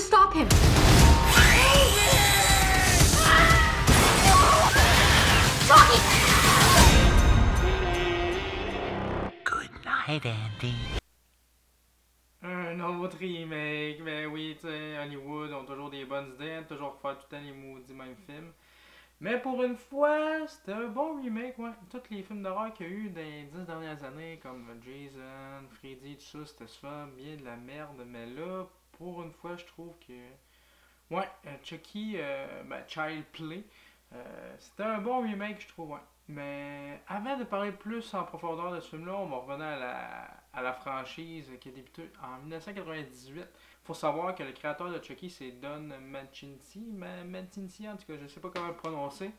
stop him. Good night, Andy. Un autre remake, ben oui, tu sais, Hollywood ont toujours des bonnes idées, hein, toujours faire tout le temps les maudits mêmes films. Mais pour une fois, c'était un bon remake, ouais. Tous les films d'horreur qu'il y a eu dans les 10 dernières années, comme Jason, Freddy, tout ça, c'était souvent bien de la merde. Mais là, pour une fois, je trouve que. Ouais, Chucky, Child Play, c'était un bon remake, je trouve, ouais. Mais avant de parler plus en profondeur de ce film-là, on va revenir à la franchise qui a débuté en 1998. Faut savoir que le créateur de Chucky, c'est Don Mancini, Mancini en tout cas, je sais pas comment le prononcer.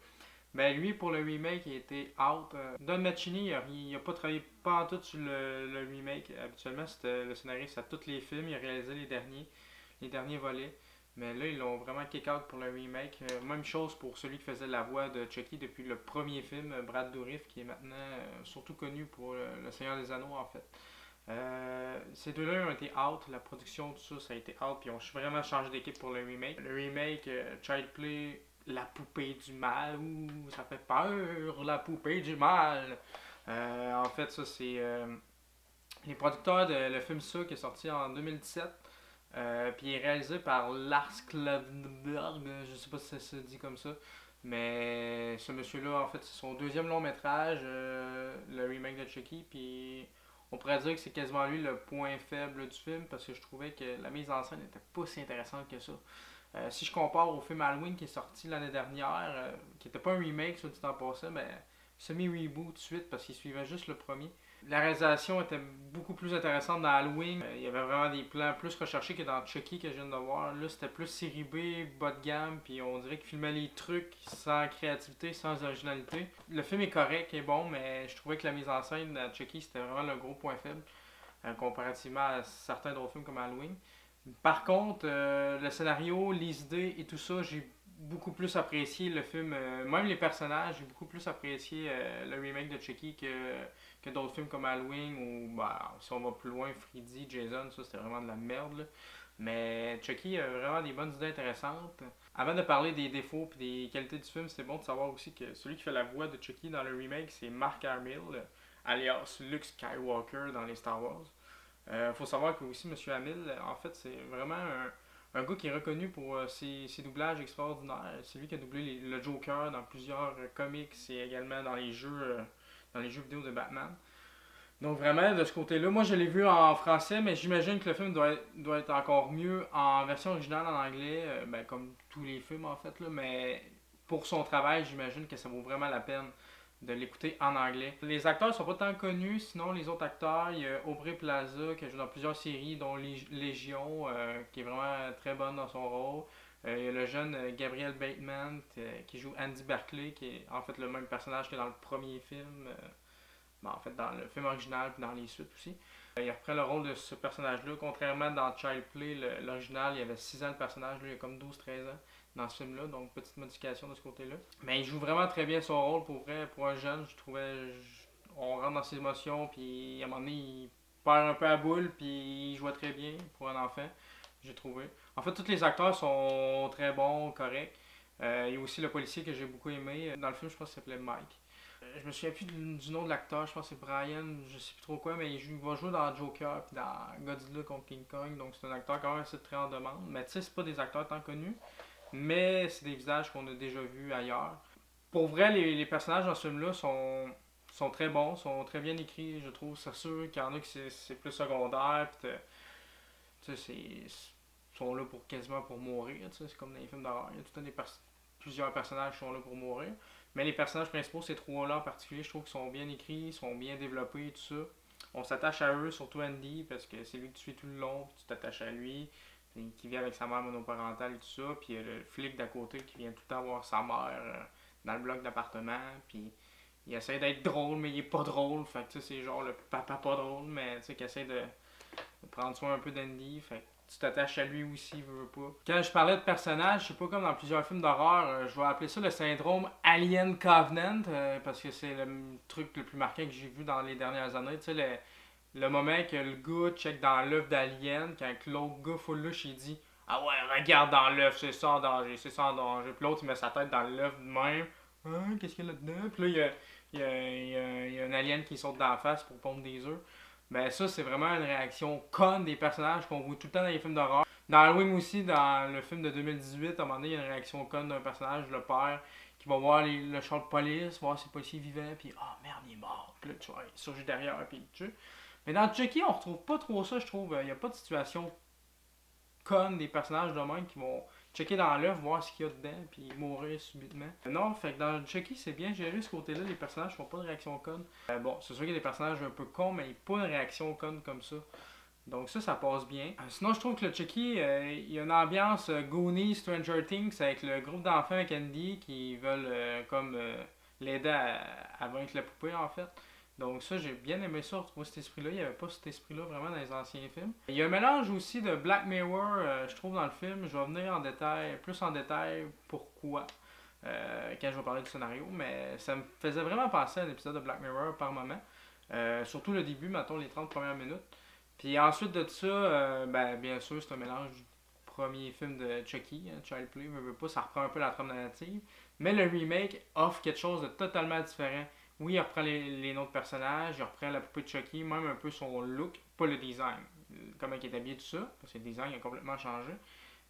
Mais lui, pour le remake, il était out. Don Mancini, il a pas travaillé pas en tout sur le remake. Habituellement, c'était le scénariste à tous les films. Il a réalisé les derniers volets. Mais là, ils l'ont vraiment kick-out pour le remake. Même chose pour celui qui faisait la voix de Chucky depuis le premier film, Brad Dourif, qui est maintenant surtout connu pour Le Seigneur des Anneaux, en fait. Ces deux-là ont été out, la production, tout ça, ça a été out, puis ils ont vraiment changé d'équipe pour le remake. Le remake, Child Play, la poupée du mal, ouh, ça fait peur, la poupée du mal. En fait, ça, c'est les producteurs de le film Ça qui est sorti en 2017. Puis il est réalisé par Lars Klavberg, je sais pas si ça se dit comme ça. Mais ce monsieur-là, en fait, c'est son deuxième long métrage, le remake de Chucky. Puis on pourrait dire que c'est quasiment lui le point faible du film parce que je trouvais que la mise en scène n'était pas si intéressante que ça. Si je compare au film Halloween qui est sorti l'année dernière, qui n'était pas un remake, soit dit en passant, mais semi-reboot tout de suite parce qu'il suivait juste le premier. La réalisation était beaucoup plus intéressante dans Halloween. Il y avait vraiment des plans plus recherchés que dans Chucky que je viens de voir. Là, c'était plus série B, bas de gamme, puis on dirait qu'il filmait les trucs sans créativité, sans originalité. Le film est correct, est bon, mais je trouvais que la mise en scène de Chucky, c'était vraiment le gros point faible, comparativement à certains d'autres films comme Halloween. Par contre, le scénario, les idées et tout ça, j'ai beaucoup plus apprécié le film, même les personnages, j'ai beaucoup plus apprécié le remake de Chucky que d'autres films comme Halloween ou si on va plus loin, Freddy, Jason, ça c'était vraiment de la merde. Là. Mais Chucky a vraiment des bonnes idées intéressantes. Avant de parler des défauts et des qualités du film, c'est bon de savoir aussi que celui qui fait la voix de Chucky dans le remake, c'est Mark Hamill, alias Luke Skywalker dans les Star Wars. Faut savoir que aussi M. Hamill, en fait, c'est vraiment un gars qui est reconnu pour ses doublages extraordinaires. C'est lui qui a doublé le Joker dans plusieurs comics et également dans les jeux vidéo de Batman. Donc vraiment, de ce côté-là, moi je l'ai vu en français, mais j'imagine que le film doit être encore mieux en version originale en anglais, comme tous les films en fait, là, mais pour son travail, j'imagine que ça vaut vraiment la peine de l'écouter en anglais. Les acteurs sont pas tant connus, sinon les autres acteurs, il y a Aubrey Plaza qui a joué dans plusieurs séries, dont Légion, qui est vraiment très bonne dans son rôle. Il y a le jeune Gabriel Bateman qui joue Andy Berkeley, qui est en fait le même personnage que dans le premier film. En fait, dans le film original et dans les suites aussi. Il reprend le rôle de ce personnage-là. Contrairement dans Child Play, l'original, il y avait 6 ans le personnage, là, il y a comme 12-13 ans dans ce film-là, donc petite modification de ce côté-là. Mais il joue vraiment très bien son rôle pour vrai, pour un jeune, je trouvais. On rentre dans ses émotions, puis à un moment donné, il perd un peu à boule, puis il jouait très bien pour un enfant, j'ai trouvé. En fait, tous les acteurs sont très bons, corrects. Il y a aussi le policier que j'ai beaucoup aimé. Dans le film, je pense qu'il s'appelait Mike. Je me souviens plus du nom de l'acteur, je pense que c'est Brian, je sais plus trop quoi, mais il va jouer dans Joker puis dans Godzilla contre King Kong, donc c'est un acteur quand même assez très en demande. Mais tu sais, c'est pas des acteurs tant connus, mais c'est des visages qu'on a déjà vus ailleurs. Pour vrai, les personnages dans ce film-là sont très bons, sont très bien écrits, je trouve. C'est sûr qu'il y en a qui c'est plus secondaire, puis tu sais, sont là pour quasiment pour mourir, tu sais, c'est comme dans les films d'horreur. Il y a tout le temps plusieurs personnages qui sont là pour mourir. Mais les personnages principaux, ces trois-là en particulier, je trouve qu'ils sont bien écrits, sont bien développés, tout ça. On s'attache à eux, surtout Andy, parce que c'est lui que tu suis tout le long, puis tu t'attaches à lui, qui vit avec sa mère monoparentale et tout ça. Puis il y a le flic d'à côté qui vient tout le temps voir sa mère dans le bloc d'appartement, puis il essaie d'être drôle, mais il est pas drôle. Fait que tu sais, c'est genre le papa pas drôle, mais tu sais, qui essaie de prendre soin un peu d'Andy. Fait que tu t'attaches à lui aussi, veux pas. Quand je parlais de personnages, c'est pas comme dans plusieurs films d'horreur, je vais appeler ça le syndrome Alien Covenant, parce que c'est le truc le plus marquant que j'ai vu dans les dernières années. Tu sais, le moment que le gars check dans l'œuf d'Alien, quand l'autre gars full louche, il dit ah ouais, regarde dans l'œuf, c'est ça en danger, c'est ça en danger. Puis l'autre, il met sa tête dans l'œuf de même. Hein, qu'est-ce qu'il y a là-dedans? Puis là, il y a un alien qui saute dans la face pour pondre des œufs. Ben ça, c'est vraiment une réaction conne des personnages qu'on voit tout le temps dans les films d'horreur. Dans Halloween aussi, dans le film de 2018, à un moment donné, il y a une réaction conne d'un personnage, le père, qui va voir le char de police, voir si le policier vivant, puis ah merde, il est mort. Puis là, tu vois, il surgit derrière, puis il le tue. Mais dans Chucky, on retrouve pas trop ça, je trouve. Il n'y a pas de situation conne des personnages de même qui vont checker dans l'œuf, voir ce qu'il y a dedans, puis mourir subitement. Non, fait que dans Chucky, c'est bien géré ce côté-là, les personnages font pas de réaction conne. Bon, c'est sûr qu'il y a des personnages un peu cons, mais pas une réaction conne comme ça. Donc ça passe bien. Sinon, je trouve que le Chucky, il y a une ambiance Goonies, Stranger Things, avec le groupe d'enfants avec Andy qui veulent l'aider à vaincre la poupée, en fait. Donc ça, j'ai bien aimé ça, retrouver cet esprit-là. Il n'y avait pas cet esprit-là vraiment dans les anciens films. Il y a un mélange aussi de Black Mirror, je trouve, dans le film. Je vais venir plus en détail pourquoi quand je vais parler du scénario. Mais ça me faisait vraiment penser à un épisode de Black Mirror par moment. Surtout le début, mettons les 30 premières minutes. Puis ensuite de ça, bien sûr, c'est un mélange du premier film de Chucky, Child Play, mais pas, ça reprend un peu la trame narrative. Mais le remake offre quelque chose de totalement différent. Oui, il reprend les noms de personnages, il reprend la poupée de Chucky, même un peu son look, pas le design, comment il est habillé, tout ça, parce que le design a complètement changé.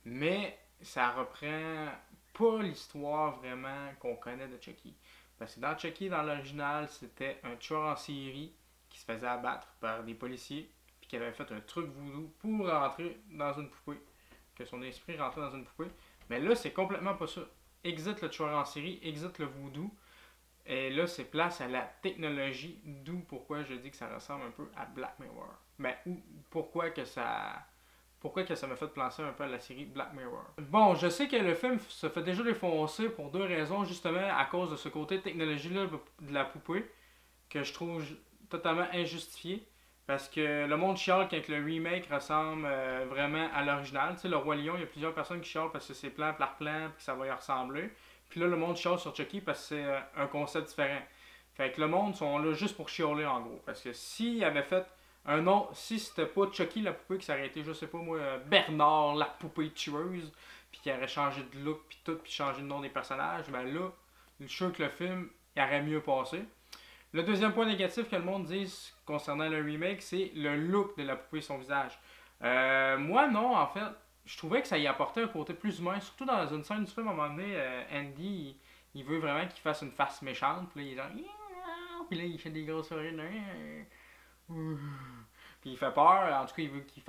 Mais ça reprend pas l'histoire vraiment qu'on connaît de Chucky. Parce que dans Chucky, dans l'original, c'était un tueur en série qui se faisait abattre par des policiers qui avait fait un truc voodoo pour rentrer dans une poupée. Que son esprit rentrait dans une poupée. Mais là, c'est complètement pas ça. Exit le tueur en série, exit le voodoo. Et là, c'est place à la technologie, d'où pourquoi je dis que ça ressemble un peu à Black Mirror. Mais pourquoi que ça m'a fait penser un peu à la série Black Mirror. Bon, je sais que le film se fait déjà défoncer pour deux raisons, justement à cause de ce côté technologie-là de la poupée, que je trouve totalement injustifié. Parce que le monde chiale quand le remake ressemble vraiment à l'original. Tu sais, le Roi Lion, il y a plusieurs personnes qui chialent parce que c'est plan par plan et que ça va y ressembler. Puis là, le monde chiale sur Chucky parce que c'est un concept différent. Fait que le monde sont là juste pour chialer en gros. Parce que s'il avait fait un nom, si c'était pas Chucky la poupée, que ça aurait été, je sais pas moi, Bernard la poupée tueuse, puis qu'il aurait changé de look, puis tout, puis changé de nom des personnages, ben là, je suis sûr que le film il aurait mieux passé. Le deuxième point négatif que le monde dit concernant le remake, c'est le look de la poupée et son visage. Moi, non, en fait. Je trouvais que ça y apportait un côté plus humain. Surtout dans une scène du film, à un moment donné, Andy, il veut vraiment qu'il fasse une face méchante. Puis là, il est genre... Puis là, il fait des grosses oreilles. Puis il fait peur. En tout cas, il veut qu'il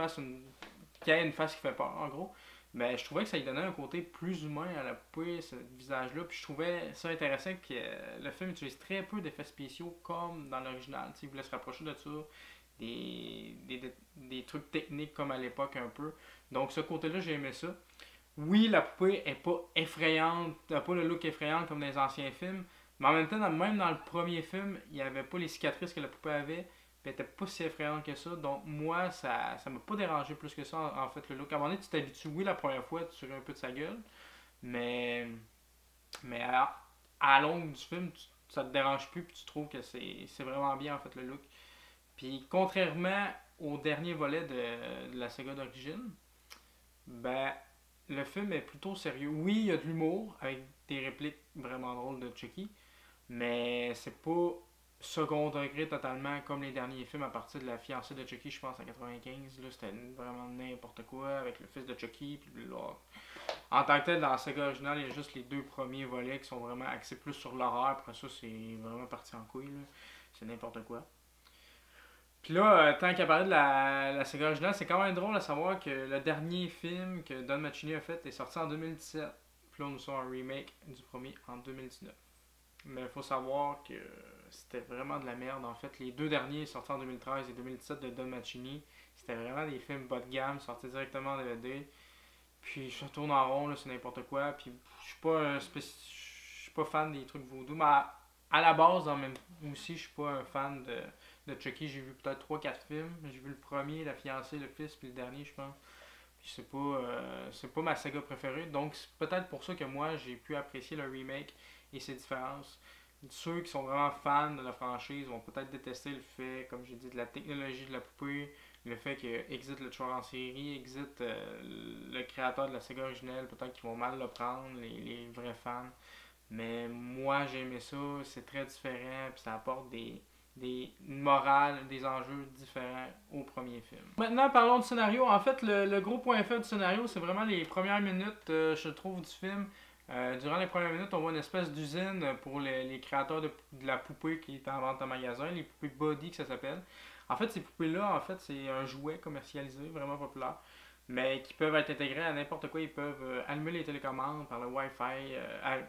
ait une face qui fait peur, en gros. Mais je trouvais que ça lui donnait un côté plus humain à la poupée, ce visage-là. Puis je trouvais ça intéressant que le film utilise très peu d'effets spéciaux comme dans l'original. Il voulait se rapprocher de ça, des trucs techniques comme à l'époque un peu. Donc ce côté-là, j'ai aimé ça. Oui, la poupée est pas effrayante, n'a pas le look effrayant comme dans les anciens films. Mais en même temps, même dans le premier film, il n'y avait pas les cicatrices que la poupée avait. Puis elle était pas si effrayante que ça. Donc moi, ça m'a pas dérangé plus que ça, en fait, le look. À un moment donné, tu t'habitues, oui, la première fois, tu ris un peu de sa gueule. Mais à longue du film, ça te dérange plus. Puis tu trouves que c'est vraiment bien, en fait, le look. Puis contrairement au dernier volet de la saga d'origine, ben, le film est plutôt sérieux. Oui, il y a de l'humour, avec des répliques vraiment drôles de Chucky. Mais c'est pas second degré totalement comme les derniers films à partir de la fiancée de Chucky, je pense, en 95. Là, c'était vraiment n'importe quoi avec le fils de Chucky. Puis là, en tant que tel, dans la saga originale, il y a juste les deux premiers volets qui sont vraiment axés plus sur l'horreur. Après ça, c'est vraiment parti en couille. Là. C'est n'importe quoi. Puis là, tant qu'à parler de la saga originale, c'est quand même drôle à savoir que le dernier film que Don Mancini a fait est sorti en 2017. Puis là, nous sommes un remake du premier en 2019. Mais il faut savoir que c'était vraiment de la merde. En fait, les deux derniers sortis en 2013 et 2017 de Don Mancini, c'était vraiment des films bas de gamme, sortis directement en DVD. Puis je tourne en rond, là, c'est n'importe quoi. Puis je suis pas fan des trucs voodoo. Mais à la base, aussi, je suis pas un fan de Chucky. J'ai vu peut-être 3-4 films. J'ai vu le premier, la fiancée, le fils, puis le dernier, je pense. Puis c'est pas ma saga préférée. Donc c'est peut-être pour ça que moi, j'ai pu apprécier le remake et ses différences. Ceux qui sont vraiment fans de la franchise vont peut-être détester le fait, comme j'ai dit, de la technologie de la poupée, le fait que existe le tueur en série, existe le créateur de la saga originelle, peut-être qu'ils vont mal le prendre, les vrais fans. Mais moi, j'ai aimé ça, c'est très différent, puis ça apporte des morales, des enjeux différents au premier film. Maintenant, parlons du scénario. En fait, le gros point faible du scénario, c'est vraiment les premières minutes, je trouve, du film. Durant les premières minutes, on voit une espèce d'usine pour les créateurs de la poupée qui est en vente en magasin, les poupées Body que ça s'appelle. En fait, ces poupées-là, en fait, c'est un jouet commercialisé, vraiment populaire, mais qui peuvent être intégrés à n'importe quoi. Ils peuvent allumer les télécommandes par le Wi-Fi,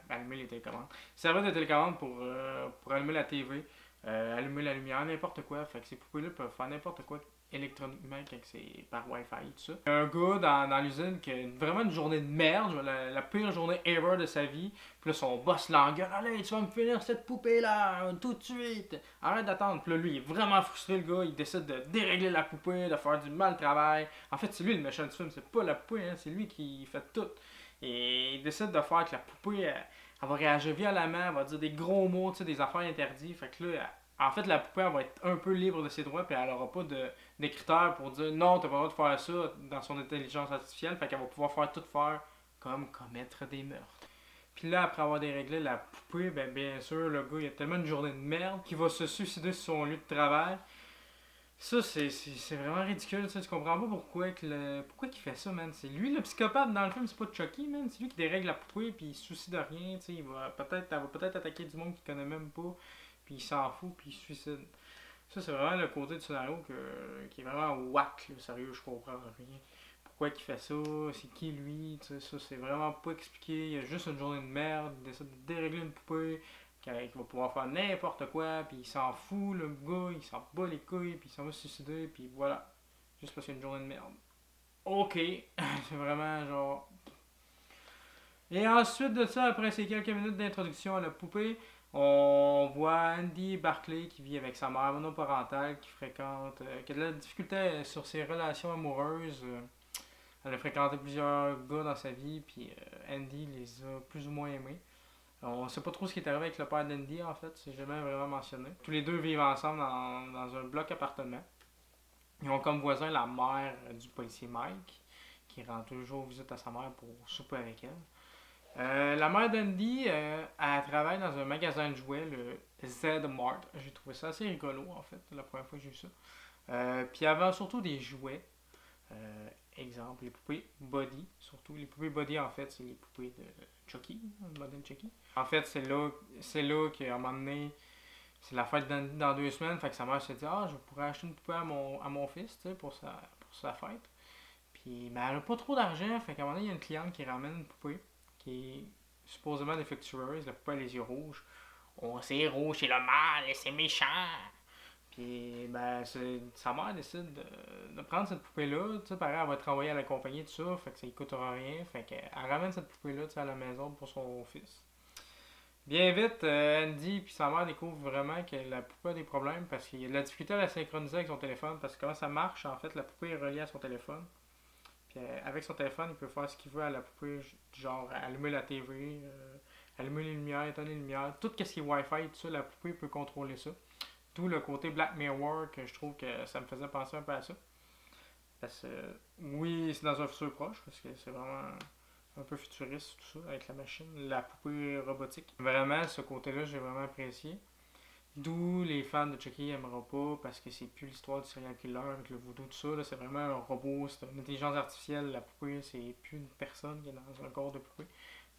allumer les télécommandes, servir de télécommande pour allumer la TV, allumer la lumière, n'importe quoi. Fait que ces poupées-là peuvent faire n'importe quoi électroniquement quand c'est par Wi-Fi et tout ça. Un gars dans l'usine qui a vraiment une journée de merde, la pire journée ever de sa vie. Puis là, son boss l'engueule. Allez, tu vas me finir cette poupée-là, tout de suite. Arrête d'attendre. Puis là, lui, il est vraiment frustré, le gars. Il décide de dérégler la poupée, de faire du mal travail. En fait, c'est lui le méchant du film. C'est pas la poupée, hein, c'est lui qui fait tout. Et il décide de faire que la poupée, elle va réagir violemment, elle va dire des gros mots, des affaires interdites. Fait que là, en fait, la poupée, elle va être un peu libre de ses droits, puis elle aura pas des critères pour dire non, t'as pas le droit de faire ça dans son intelligence artificielle. Fait qu'elle va pouvoir tout faire comme commettre des meurtres. Puis là, après avoir déréglé la poupée, ben bien sûr, le gars, il a tellement une journée de merde qu'il va se suicider sur son lieu de travail. Ça, c'est vraiment ridicule, tu comprends pas pourquoi il fait ça, man. C'est lui le psychopathe dans le film, c'est pas Chucky, man. C'est lui qui dérègle la poupée, puis il se soucie de rien, tu sais. Elle va peut-être attaquer du monde qu'il connaît même pas, puis il s'en fout, puis il se suicide. Ça, c'est vraiment le côté du scénario qui est vraiment whack, là. Sérieux, je comprends rien. Pourquoi il fait ça, c'est qui lui, tu sais, ça c'est vraiment pas expliqué. Il a juste une journée de merde, il décide de dérégler une poupée, qui va pouvoir faire n'importe quoi, puis il s'en fout, le gars, il s'en bat les couilles, puis il s'en va se suicider, puis voilà. Juste parce qu'il y a une journée de merde. Ok, c'est vraiment genre. Et ensuite de ça, après ces quelques minutes d'introduction à la poupée, on voit Andy Barclay qui vit avec sa mère monoparentale, qui fréquente, qui a de la difficulté sur ses relations amoureuses. Elle a fréquenté plusieurs gars dans sa vie, puis Andy les a plus ou moins aimés. On sait pas trop ce qui est arrivé avec le père d'Andy, en fait, c'est jamais vraiment mentionné. Tous les deux vivent ensemble dans un bloc appartement. Ils ont comme voisin la mère du policier Mike, qui rend toujours visite à sa mère pour souper avec elle. La mère d'Andy, elle travaille dans un magasin de jouets, le Z-Mart. J'ai trouvé ça assez rigolo, en fait, la première fois que j'ai vu ça. Puis elle vend surtout des jouets. Exemple, les poupées Body, surtout. Les poupées Body, en fait, c'est les poupées de Chucky, le modèle Chucky. En fait, c'est là qu'à un moment donné, c'est la fête dans 2 semaines, fait que sa mère s'est dit, je pourrais acheter une poupée à mon fils, tu sais, pour sa fête. Puis, mais elle a pas trop d'argent, fait qu'à un moment donné, il y a une cliente qui ramène une poupée, qui est supposément défectueuse, la poupée a les yeux rouges. Oh, c'est rouge, c'est le mal, c'est méchant. Puis, ben, sa mère décide de prendre cette poupée-là. Tu sais, pareil, elle va être envoyée à la compagnie, tout ça. Fait que ça ne coûtera rien. Fait qu'elle ramène cette poupée-là, tu sais, à la maison pour son fils. Bien vite, Andy et sa mère découvrent vraiment que la poupée a des problèmes parce qu'il y a de la difficulté à la synchroniser avec son téléphone. Parce que comment ça marche, en fait, la poupée est reliée à son téléphone. Puis avec son téléphone, il peut faire ce qu'il veut à la poupée, genre allumer la TV, allumer les lumières, éteindre les lumières. Tout ce qui est Wi-Fi, tout ça, la poupée peut contrôler ça. Tout le côté Black Mirror que je trouve que ça me faisait penser un peu à ça. Parce que oui, c'est dans un futur proche, parce que c'est vraiment un peu futuriste tout ça, avec la machine, la poupée robotique. Vraiment, ce côté-là, j'ai vraiment apprécié. D'où les fans de Chucky n'aimeront pas, parce que c'est plus l'histoire du serial killer avec le voodoo, tout ça. Là, c'est vraiment un robot, c'est une intelligence artificielle. La poupée, c'est plus une personne qui est dans un corps de poupée.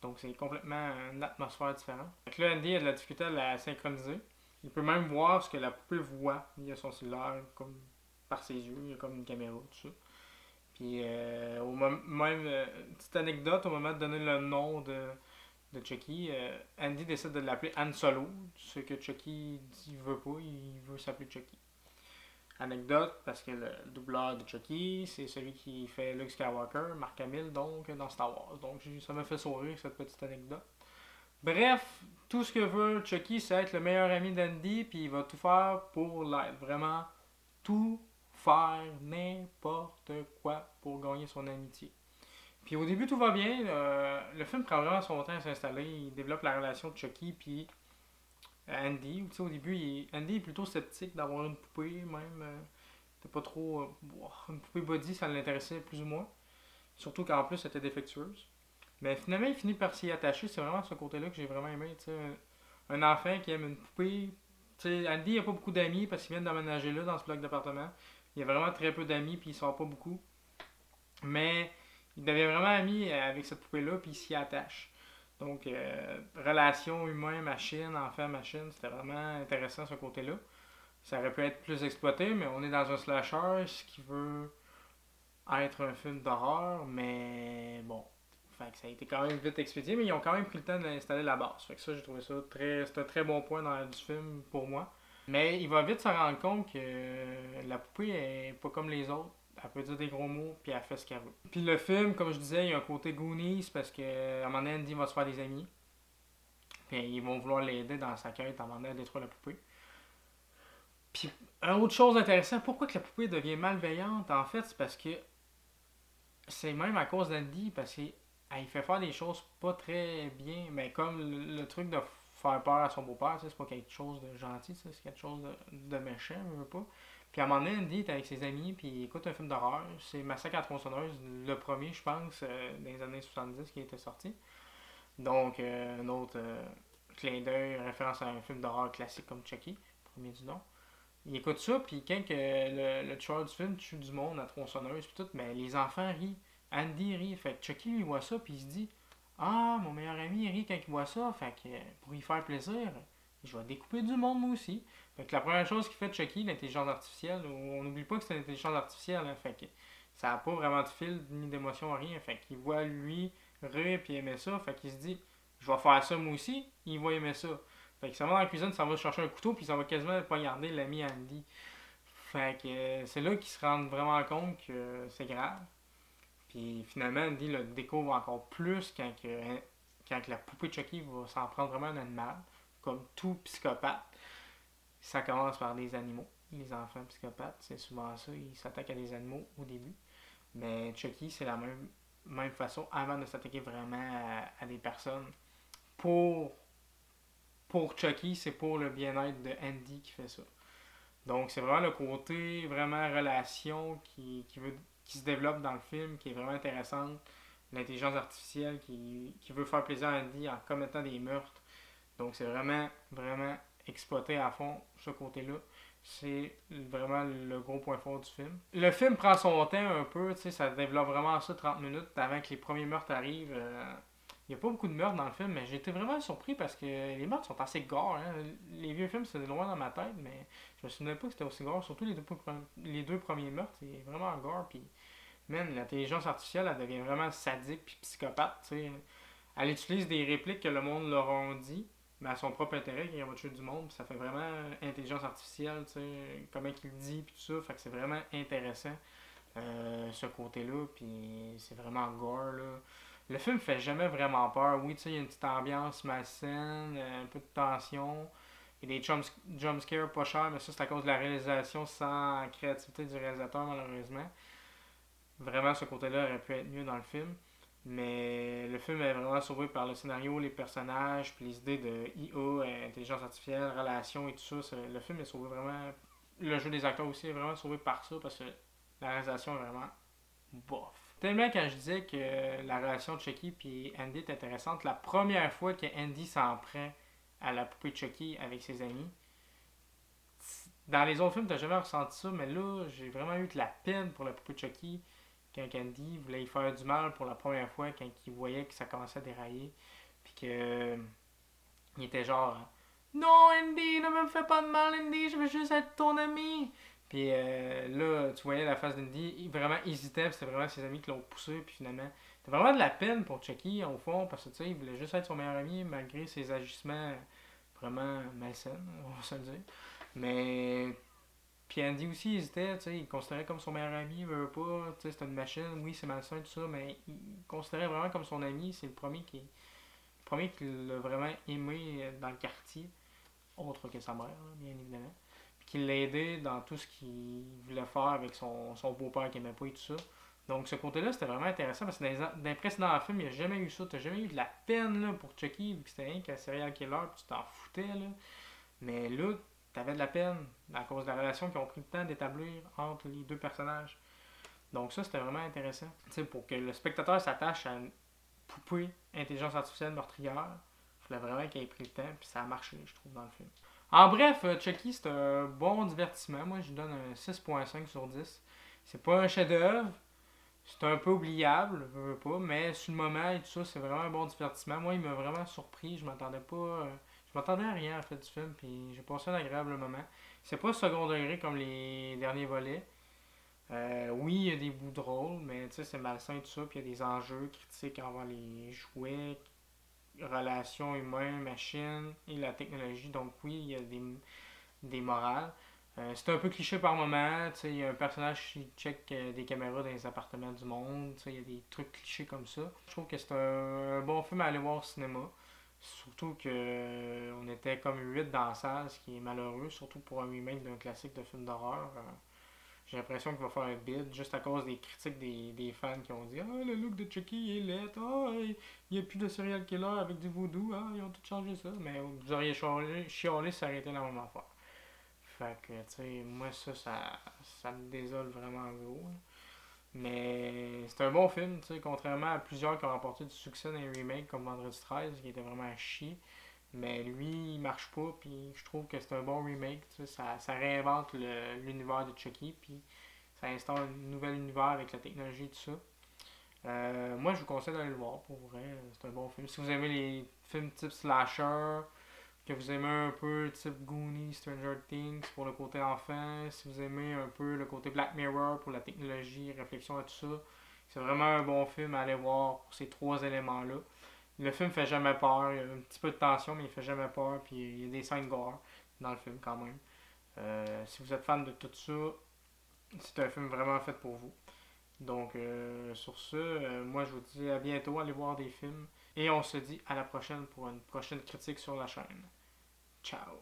Donc c'est complètement une atmosphère différente. Donc là, Andy a de la difficulté à la synchroniser. Il peut même voir ce que la poupée voit via son cellulaire, comme par ses yeux, il y a comme une caméra, tout ça. Puis, petite anecdote, au moment de donner le nom de Chucky, Andy décide de l'appeler Han Solo, ce que Chucky dit veut pas, il veut s'appeler Chucky. Anecdote, parce que le doubleur de Chucky, c'est celui qui fait Luke Skywalker, Mark Hamill, donc, dans Star Wars. Donc, ça m'a fait sourire, cette petite anecdote. Bref, tout ce que veut Chucky, c'est être le meilleur ami d'Andy, puis il va tout faire pour l'être. Vraiment, tout faire, n'importe quoi pour gagner son amitié. Puis au début, tout va bien. Le film prend vraiment son temps à s'installer. Il développe la relation de Chucky, puis Andy. Tu sais, au début, Andy est plutôt sceptique d'avoir une poupée, même. C'était pas trop... une poupée body, ça l'intéressait plus ou moins. Surtout qu'en plus, elle était défectueuse. Mais finalement, il finit par s'y attacher. C'est vraiment ce côté-là que j'ai vraiment aimé. Tu sais, un enfant qui aime une poupée. Tu sais, Andy, il a pas beaucoup d'amis parce qu'il vient d'emménager là, dans ce bloc d'appartement. Il a vraiment très peu d'amis, puis il sort pas beaucoup. Mais il devient vraiment ami avec cette poupée-là, puis il s'y attache. Donc, relation humain-machine, enfant-machine, c'était vraiment intéressant ce côté-là. Ça aurait pu être plus exploité, mais on est dans un slasher, ce qui veut être un film d'horreur, mais bon. Fait que ça a été quand même vite expédié, mais ils ont quand même pris le temps d'installer la base. Fait que ça, j'ai trouvé ça c'est un très bon point du film pour moi. Mais il va vite se rendre compte que la poupée est pas comme les autres. Elle peut dire des gros mots, puis elle fait ce qu'elle veut. Puis le film, comme je disais, il y a un côté Goonies, parce qu'à un moment donné, Andy va se faire des amis. Puis ils vont vouloir l'aider dans sa quête à un moment donné à détruire la poupée. Puis, une autre chose intéressante, pourquoi que la poupée devient malveillante, en fait, c'est parce que c'est même à cause d'Andy, parce qu'il fait faire des choses pas très bien, mais comme le truc de faire peur à son beau-père, c'est pas quelque chose de gentil, c'est quelque chose de méchant, je veux pas. Puis à un moment donné, Andy est avec ses amis, puis il écoute un film d'horreur, c'est Massacre à la tronçonneuse, le premier, je pense, dans les années 70 qui était sorti. Donc, un autre clin d'œil, référence à un film d'horreur classique comme Chucky, premier du nom. Il écoute ça, puis quand que le tueur du film tue du monde à tronçonneuse, puis tout, mais les enfants rient. Andy rit. Fait que Chucky lui voit ça, puis il se dit ah, mon meilleur ami il rit quand il voit ça, fait que pour y faire plaisir, je vais découper du monde moi aussi. Fait que la première chose qu'il fait Chucky, l'intelligence artificielle, on n'oublie pas que c'est l'intelligence artificielle, hein, fait que ça n'a pas vraiment de fil ni d'émotion, rien. Fait qu'il voit lui rire puis aimer ça, fait qu'il se dit je vais faire ça moi aussi, il va aimer ça. Fait que ça va dans la cuisine, ça va chercher un couteau, puis ça va quasiment poignarder l'ami Andy. Fait que c'est là qu'il se rend vraiment compte que c'est grave. Puis finalement, Andy le découvre encore plus quand la poupée de Chucky va s'en prendre vraiment un animal. Comme tout psychopathe, ça commence par des animaux. Les enfants psychopathes, c'est souvent ça, ils s'attaquent à des animaux au début. Mais Chucky, c'est la même façon avant de s'attaquer vraiment à des personnes. Pour pour Chucky, c'est pour le bien-être de Andy qui fait ça. Donc c'est vraiment le côté vraiment relation qui se développe dans le film, qui est vraiment intéressante. L'intelligence artificielle qui veut faire plaisir à Andy en commettant des meurtres. Donc c'est vraiment exploité à fond ce côté-là. C'est vraiment le gros point fort du film. Le film prend son temps un peu, tu sais, ça développe vraiment ça 30 minutes avant que les premiers meurtres arrivent. Il n'y a pas beaucoup de meurtres dans le film, mais j'ai été vraiment surpris parce que les meurtres sont assez gore. Hein. Les vieux films, c'était loin dans ma tête, mais je me souvenais pas que c'était aussi gore. Surtout les deux premiers meurtres, c'est vraiment gore. Puis, man, l'intelligence artificielle, elle devient vraiment sadique puis psychopathe. T'sais. Elle utilise des répliques que le monde leur a dit, mais à son propre intérêt, qu'il va tuer du monde. Puis ça fait vraiment intelligence artificielle, comment il dit, puis tout ça. Fait que c'est vraiment intéressant, ce côté-là. Puis c'est vraiment gore, là. Le film fait jamais vraiment peur. Oui, tu sais, il y a une petite ambiance malsaine, un peu de tension. Il y a des jumpscares pas chers, mais ça, c'est à cause de la réalisation sans créativité du réalisateur, malheureusement. Vraiment, ce côté-là aurait pu être mieux dans le film. Mais le film est vraiment sauvé par le scénario, les personnages, puis les idées de IA, intelligence artificielle, relations et tout ça. Le film est sauvé vraiment. Le jeu des acteurs aussi est vraiment sauvé par ça, parce que la réalisation est vraiment bof. Tellement quand je disais que la relation de Chucky et Andy est intéressante, la première fois que Andy s'en prend à la poupée de Chucky avec ses amis, dans les autres films, t'as jamais ressenti ça, mais là, j'ai vraiment eu de la peine pour la poupée de Chucky quand Andy voulait y faire du mal pour la première fois, quand il voyait que ça commençait à dérailler, puis que il était genre non Andy, ne me fais pas de mal Andy, je veux juste être ton ami. Puis là, tu voyais la face d'Andy, il vraiment hésitait, puis c'était vraiment ses amis qui l'ont poussé, puis finalement, c'était vraiment de la peine pour Chucky, au fond, parce que tu sais, il voulait juste être son meilleur ami, malgré ses agissements vraiment malsains, on va se le dire. Mais, puis Andy aussi hésitait, tu sais, il considérait comme son meilleur ami, il veut pas, tu sais, c'est une machine, oui, c'est malsain, tout ça, mais il considérait vraiment comme son ami, c'est le premier qui l'a vraiment aimé dans le quartier, autre que sa mère, bien évidemment. Qui l'a aidé dans tout ce qu'il voulait faire avec son beau-père qu'il aimait pas et tout ça. Donc ce côté-là, c'était vraiment intéressant parce que dans les précédents films, il n'y a jamais eu ça. Tu n'as jamais eu de la peine là, pour Chucky, puis c'était rien qu'un serial killer, puis tu t'en foutais. Là. Mais là, t'avais de la peine à cause de la relation qu'ils ont pris le temps d'établir entre les deux personnages. Donc ça, c'était vraiment intéressant. Tu sais, pour que le spectateur s'attache à une poupée intelligence artificielle meurtrière, il fallait vraiment qu'il ait pris le temps, puis ça a marché, je trouve, dans le film. En bref, Chucky, c'est un bon divertissement. Moi, je lui donne un 6.5 sur 10. C'est pas un chef-d'œuvre, c'est un peu oubliable, je veux pas, mais sur le moment et tout ça, c'est vraiment un bon divertissement. Moi, il m'a vraiment surpris, je m'attendais pas... je m'attendais à rien en fait du film, puis j'ai passé un agréable moment. C'est pas second degré comme les derniers volets. Oui, il y a des bouts drôles, mais tu sais, c'est malsain et tout ça, puis il y a des enjeux critiques envers les jouets, relations humains-machines et la technologie. Donc oui, il y a des morales. C'est un peu cliché par moment, tu sais, il y a un personnage qui check des caméras dans les appartements du monde, tu sais, il y a des trucs clichés comme ça. Je trouve que c'est un bon film à aller voir au cinéma. Surtout que on était comme 8 dans la salle, ce qui est malheureux, surtout pour un remake d'un classique de film d'horreur. J'ai l'impression qu'il va faire un bid juste à cause des critiques des fans qui ont dit ah, le look de Chucky est laid, ah, il n'y a plus de serial killer avec du voodoo, ah, ils ont tout changé ça. Mais vous auriez chialé si ça aurait été la même affaire. Fait que, tu sais, moi, ça me désole vraiment gros. Là. Mais c'est un bon film, tu sais, contrairement à plusieurs qui ont remporté du succès dans les remakes comme Vendredi 13, qui était vraiment à chier. Mais lui, il marche pas, puis je trouve que c'est un bon remake, tu sais, ça réinvente l'univers de Chucky, puis ça instaure un nouvel univers avec la technologie et tout ça. Moi, je vous conseille d'aller le voir, pour vrai, c'est un bon film. Si vous aimez les films type slasher, que vous aimez un peu type Goonies, Stranger Things pour le côté enfant, si vous aimez un peu le côté Black Mirror pour la technologie, réflexion à tout ça, c'est vraiment un bon film à aller voir pour ces trois éléments-là. Le film fait jamais peur, il y a un petit peu de tension, mais il fait jamais peur, puis il y a des scènes gore dans le film quand même. Si vous êtes fan de tout ça, c'est un film vraiment fait pour vous. Donc, sur ce, moi je vous dis à bientôt, allez voir des films. Et on se dit à la prochaine pour une prochaine critique sur la chaîne. Ciao!